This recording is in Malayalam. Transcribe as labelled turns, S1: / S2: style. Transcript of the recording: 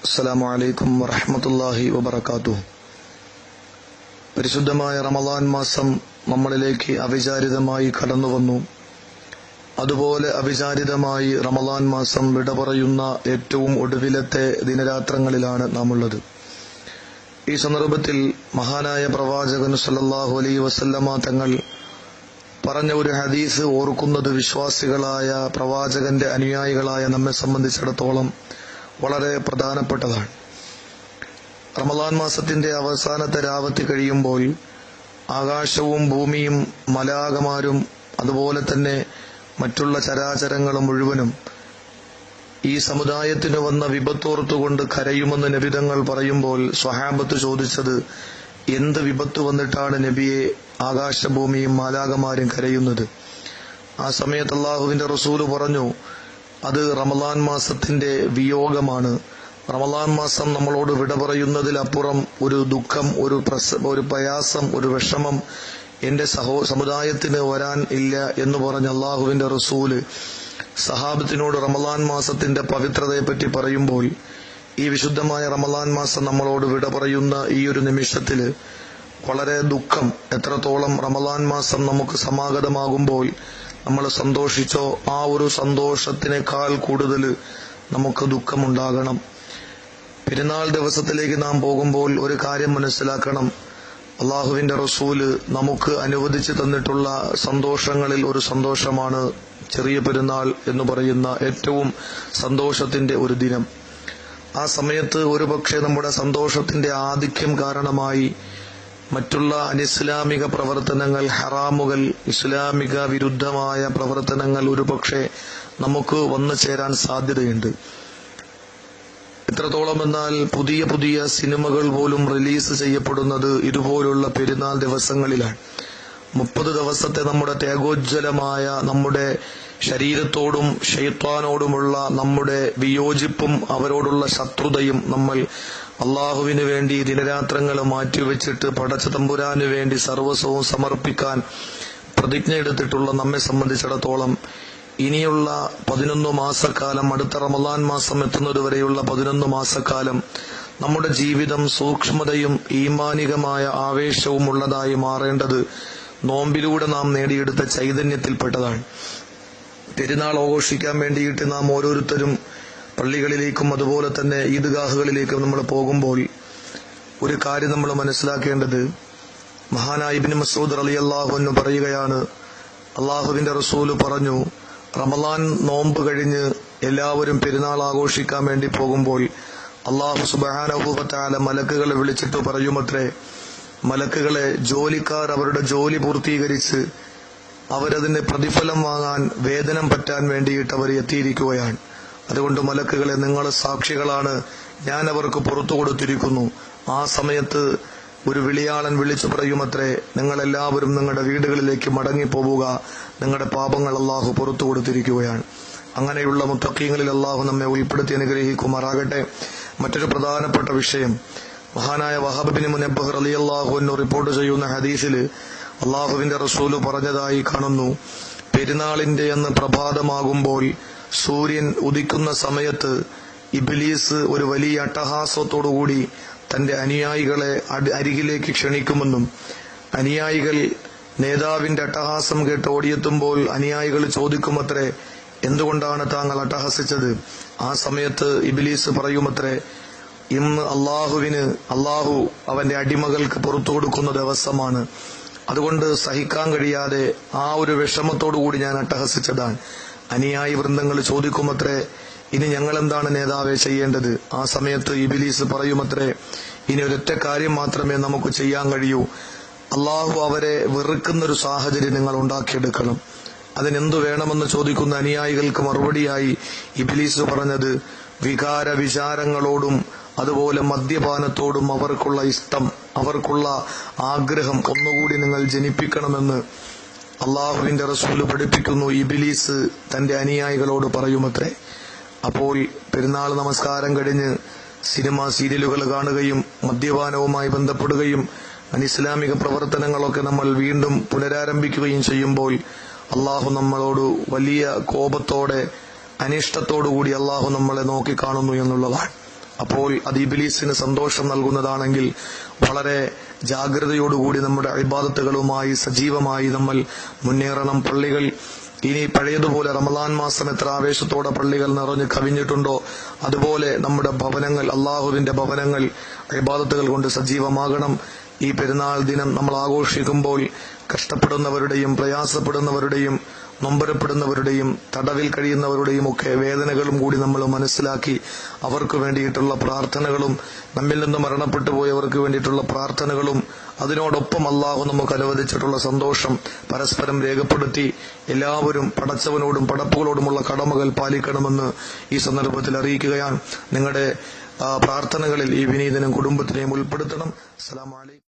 S1: അസ്സലാമു അലൈക്കും വറഹ്മത്തുള്ളാഹി വബറകാതുഹു. പരിശുദ്ധമായ റമളാൻ മാസം നമ്മളിലേക്ക് അവിചാരിതമായി കടന്നു വന്നു. അതുപോലെ അവിചാരിതമായി റമളാൻ മാസം വിട പറയുന്ന ഏറ്റവും ഒടുവിലത്തെ ദിനരാത്രങ്ങളിലാണ് നാം ഉള്ളത്. ഈ സന്ദർഭത്തിൽ മഹാനായ പ്രവാചകൻ സല്ലല്ലാഹു അലൈഹി വസല്ലമ തങ്ങൾ പറഞ്ഞ ഒരു ഹദീസ് ഓർക്കുന്നത് വിശ്വാസികളായ പ്രവാചകന്റെ അനുയായികളായ നമ്മെ സംബന്ധിച്ചിടത്തോളം വളരെ പ്രധാനപ്പെട്ടതാണ്. റമളാൻ മാസത്തിന്റെ അവസാനത്തെ രാവത്തി കഴിയുമ്പോൾ ആകാശവും ഭൂമിയും മലാകമാരും അതുപോലെ തന്നെ മറ്റുള്ള ചരാചരങ്ങളും മുഴുവനും ഈ സമുദായത്തിന് വന്ന വിപത്തോർത്തുകൊണ്ട് കരയുമെന്ന് നബിതങ്ങൾ പറയുമ്പോൾ സ്വഹാബത്ത് ചോദിച്ചത്, എന്ത് വിപത്ത് വന്നിട്ടാണ് നബിയെ ആകാശഭൂമിയും മാലാകമാരും കരയുന്നത്? ആ സമയത്ത് അല്ലാഹുവിന്റെ റസൂല് പറഞ്ഞു, അത് റമളാൻ മാസത്തിന്റെ വിയോഗമാണ്. റമളാൻ മാസം നമ്മളോട് വിട പറയുന്നതിലപ്പുറം ഒരു ദുഃഖം, ഒരു പ്രയാസം, ഒരു വിഷമം എന്റെ സമുദായത്തിന് വരാൻ ഇല്ല എന്ന് പറഞ്ഞ അല്ലാഹുവിന്റെ റസൂല് സഹാബത്തിനോട് റമളാൻ മാസത്തിന്റെ പവിത്രതയെപ്പറ്റി പറയുമ്പോൾ, ഈ വിശുദ്ധമായ റമളാൻ മാസം നമ്മളോട് വിട പറയുന്ന ഈ ഒരു നിമിഷത്തില് വളരെ ദുഃഖം, എത്രത്തോളം റമളാൻ മാസം നമുക്ക് സമാഗതമാകുമ്പോൾ നമ്മൾ സന്തോഷിച്ചോ ആ ഒരു സന്തോഷത്തിനേക്കാൾ കൂടുതൽ നമുക്ക് ദുഃഖമുണ്ടാകണം. പെരുന്നാൾ ദിവസത്തിലേക്ക് നാം പോകുമ്പോൾ ഒരു കാര്യം മനസ്സിലാക്കണം, അള്ളാഹുവിന്റെ റസൂല് നമുക്ക് അനുവദിച്ചു തന്നിട്ടുള്ള സന്തോഷങ്ങളിൽ ഒരു സന്തോഷമാണ് ചെറിയ പെരുന്നാൾ എന്ന് പറയുന്ന ഏറ്റവും സന്തോഷത്തിന്റെ ഒരു ദിനം. ആ സമയത്ത് ഒരുപക്ഷെ നമ്മുടെ സന്തോഷത്തിന്റെ ആധിക്യം കാരണമായി മറ്റുള്ള അനിസ്ലാമിക പ്രവർത്തനങ്ങൾ, ഹറാമുകൾ, ഇസ്ലാമിക വിരുദ്ധമായ പ്രവർത്തനങ്ങൾ ഒരുപക്ഷെ നമുക്ക് വന്നു ചേരാൻ സാധ്യതയുണ്ട്. എത്രത്തോളം എന്നാൽ പുതിയ പുതിയ സിനിമകൾ പോലും റിലീസ് ചെയ്യപ്പെടുന്നത് ഇതുപോലുള്ള പെരുന്നാൾ ദിവസങ്ങളിലാണ്. 30 ദിവസത്തെ നമ്മുടെ ത്യാഗോജ്വലമായ നമ്മുടെ ശരീരത്തോടും ശൈത്വാനോടുമുള്ള നമ്മുടെ വിയോജിപ്പും അവരോടുള്ള ശത്രുതയും നമ്മൾ അള്ളാഹുവിന് വേണ്ടി ദിനരാത്രങ്ങൾ മാറ്റിവെച്ചിട്ട് പടച്ച തമ്പുരാന് വേണ്ടി സർവസ്വവും സമർപ്പിക്കാൻ പ്രതിജ്ഞ എടുത്തിട്ടുള്ള നമ്മെ സംബന്ധിച്ചിടത്തോളം ഇനിയുള്ള 11 മാസക്കാലം, അടുത്ത റമളാൻ മാസം എത്തുന്നതുവരെയുള്ള 11 മാസക്കാലം നമ്മുടെ ജീവിതം സൂക്ഷ്മതയും ഈമാനികമായ ആവേശവും ഉള്ളതായി മാറേണ്ടത് നോമ്പിലൂടെ നാം നേടിയെടുത്ത ചൈതന്യത്തിൽപ്പെട്ടതാണ്. പെരുന്നാൾ ആഘോഷിക്കാൻ വേണ്ടിയിട്ട് നാം ഓരോരുത്തരും പള്ളികളിലേക്കും അതുപോലെ തന്നെ ഈദ്ഗാഹുകളിലേക്കും നമ്മൾ പോകുമ്പോൾ ഒരു കാര്യം നമ്മൾ മനസ്സിലാക്കേണ്ടത്, മഹാനായ ഇബ്നു മസ്ഊദ് റളിയല്ലാഹു അൻഹു പറയുകയാണ്, അള്ളാഹുവിന്റെ റസൂല് പറഞ്ഞു, റമളാൻ നോമ്പ് കഴിഞ്ഞ് എല്ലാവരും പെരുന്നാൾ ആഘോഷിക്കാൻ വേണ്ടി പോകുമ്പോൾ അല്ലാഹു സുബ്ഹാനഹു വ തആല മലക്കുകളെ വിളിച്ചിട്ട് പറയുമത്രേ, മലക്കുകളെ, ജോലിക്കാർ അവരുടെ ജോലി പൂർത്തീകരിച്ച് അവരതിന്റെ പ്രതിഫലം വാങ്ങാൻ വേതനം പറ്റാൻ വേണ്ടിയിട്ട് അവർ എത്തിയിരിക്കുകയാണ്. അതുകൊണ്ട് മലക്കുകളെ, നിങ്ങൾ സാക്ഷികളാണ്, ഞാൻ അവർക്ക് പുറത്തു കൊടുത്തിരിക്കുന്നു. ആ സമയത്ത് ഒരു വിളിയാളൻ വിളിച്ചു പറയുമത്രേ, നിങ്ങളെല്ലാവരും നിങ്ങളുടെ വീടുകളിലേക്ക് മടങ്ങിപ്പോവുക, നിങ്ങളുടെ പാപങ്ങൾ അല്ലാഹു പുറത്തു കൊടുത്തിരിക്കുകയാണ്. അങ്ങനെയുള്ള മുത്തഖീങ്ങളിൽ അല്ലാഹു നമ്മെ ഉൾപ്പെടുത്തി അനുഗ്രഹിക്കുമാറാകട്ടെ. മറ്റൊരു പ്രധാനപ്പെട്ട വിഷയം, മഹാനായ വഹബ് ബിൻ മുനബ്ബഹ് റളിയല്ലാഹു അൻഹു റിപ്പോർട്ട് ചെയ്യുന്ന ഹദീസിൽ അല്ലാഹുവിന്റെ റസൂല് പറഞ്ഞതായി കാണുന്നു, പെരുന്നാളിന്റെ അന്ന് പ്രഭാതമാകുമ്പോൾ സൂര്യൻ ഉദിക്കുന്ന സമയത്ത് ഇബ്ലീസ് ഒരു വലിയ അട്ടഹാസത്തോടുകൂടി തന്റെ അനുയായികളെ അരികിലേക്ക് ക്ഷണിക്കുമെന്നും, അനുയായികൾ നേതാവിന്റെ അട്ടഹാസം കേട്ട് ഓടിയെത്തുമ്പോൾ അനുയായികൾ ചോദിക്കുമത്രേ, എന്തുകൊണ്ടാണ് താങ്കൾ അട്ടഹസിച്ചത്? ആ സമയത്ത് ഇബ്ലീസ് പറയുമത്രേ, ഇന്ന് അള്ളാഹു അവന്റെ അടിമകൾക്ക് പുറത്തു കൊടുക്കുന്ന ദിവസമാണ്, അതുകൊണ്ട് സഹിക്കാൻ കഴിയാതെ ആ ഒരു വിഷമത്തോടുകൂടി ഞാൻ അട്ടഹസിച്ചതാണ്. അനുയായി വൃന്ദങ്ങൾ ചോദിക്കുമത്രേ, ഇനി ഞങ്ങൾ എന്താണ് നേതാവെ ചെയ്യേണ്ടത്? ആ സമയത്ത് ഇബ്ലീസ് പറയുമത്രേ, ഇനി ഒരൊറ്റ കാര്യം മാത്രമേ നമുക്ക് ചെയ്യാൻ കഴിയൂ, അള്ളാഹു അവരെ വെറുക്കുന്നൊരു സാഹചര്യം നിങ്ങൾ ഉണ്ടാക്കിയെടുക്കണം. അതിനെന്തു വേണമെന്ന് ചോദിക്കുന്ന അനുയായികൾക്ക് മറുപടിയായി ഇബ്ലീസ് പറഞ്ഞത്, വികാര വിചാരങ്ങളോടും അതുപോലെ മദ്യപാനത്തോടും അവർക്കുള്ള ഇഷ്ടം, അവർക്കുള്ള ആഗ്രഹം ഒന്നുകൂടി നിങ്ങൾ ജനിപ്പിക്കണമെന്ന് അള്ളാഹുവിന്റെ റസൂല് പഠിപ്പിക്കുന്നു. ഇബ്ലീസ് തന്റെ അനുയായികളോട് പറയുമത്രേ. അപ്പോൾ പെരുന്നാൾ നമസ്കാരം കഴിഞ്ഞ് സിനിമ സീരിയലുകൾ കാണുകയും മദ്യപാനവുമായി ബന്ധപ്പെടുകയും അനിസ്ലാമിക പ്രവർത്തനങ്ങളൊക്കെ നമ്മൾ വീണ്ടും പുനരാരംഭിക്കുകയും ചെയ്യുമ്പോൾ അള്ളാഹു നമ്മളോട് വലിയ കോപത്തോടെ അനിഷ്ടത്തോടുകൂടി അള്ളാഹു നമ്മളെ നോക്കിക്കാണുന്നു എന്നുള്ളതാണ്. അപ്പോൾ അത് ഇബ്ലീസിന് സന്തോഷം നൽകുന്നതാണെങ്കിൽ വളരെ ജാഗ്രതയോടുകൂടി നമ്മുടെ ഇബാദത്തുകളുമായി സജീവമായി നമ്മൾ മുന്നേറണം. പള്ളികൾ ഇനി പഴയതുപോലെ റമദാൻ മാസം എത്ര ആവേശത്തോടെ പള്ളികൾ നിറഞ്ഞു കവിഞ്ഞിട്ടുണ്ടോ അതുപോലെ നമ്മുടെ ഭവനങ്ങൾ, അള്ളാഹുവിന്റെ ഭവനങ്ങൾ ഇബാദത്തുകൾ കൊണ്ട് സജീവമാകണം. ഈ പെരുന്നാൾ ദിനം നമ്മൾ ആഘോഷിക്കുമ്പോൾ കഷ്ടപ്പെടുന്നവരുടെയും പ്രയാസപ്പെടുന്നവരുടെയും നൊമ്പരപ്പെടുന്നവരുടെയും തടവിൽ കഴിയുന്നവരുടെയും ഒക്കെ വേദനകളും കൂടി നമ്മൾ മനസ്സിലാക്കി അവർക്ക് വേണ്ടിയിട്ടുള്ള പ്രാർത്ഥനകളും, നമ്മിൽ നിന്ന് മരണപ്പെട്ടു പോയവർക്ക് വേണ്ടിയിട്ടുള്ള പ്രാർത്ഥനകളും, അതിനോടൊപ്പം അള്ളാഹു നമുക്ക് അനുവദിച്ചിട്ടുള്ള സന്തോഷം പരസ്പരം രേഖപ്പെടുത്തി എല്ലാവരും പടച്ചവനോടും പടപ്പുകളോടുമുള്ള കടമകൾ പാലിക്കണമെന്ന് ഈ സന്ദർഭത്തിൽ അറിയിക്കുകയാണ്. നിങ്ങളുടെ പ്രാർത്ഥനകളിൽ ഈ വിനീതനും കുടുംബത്തിനെയും ഉൾപ്പെടുത്തണം. അസ്സലാമു അലൈക്കും.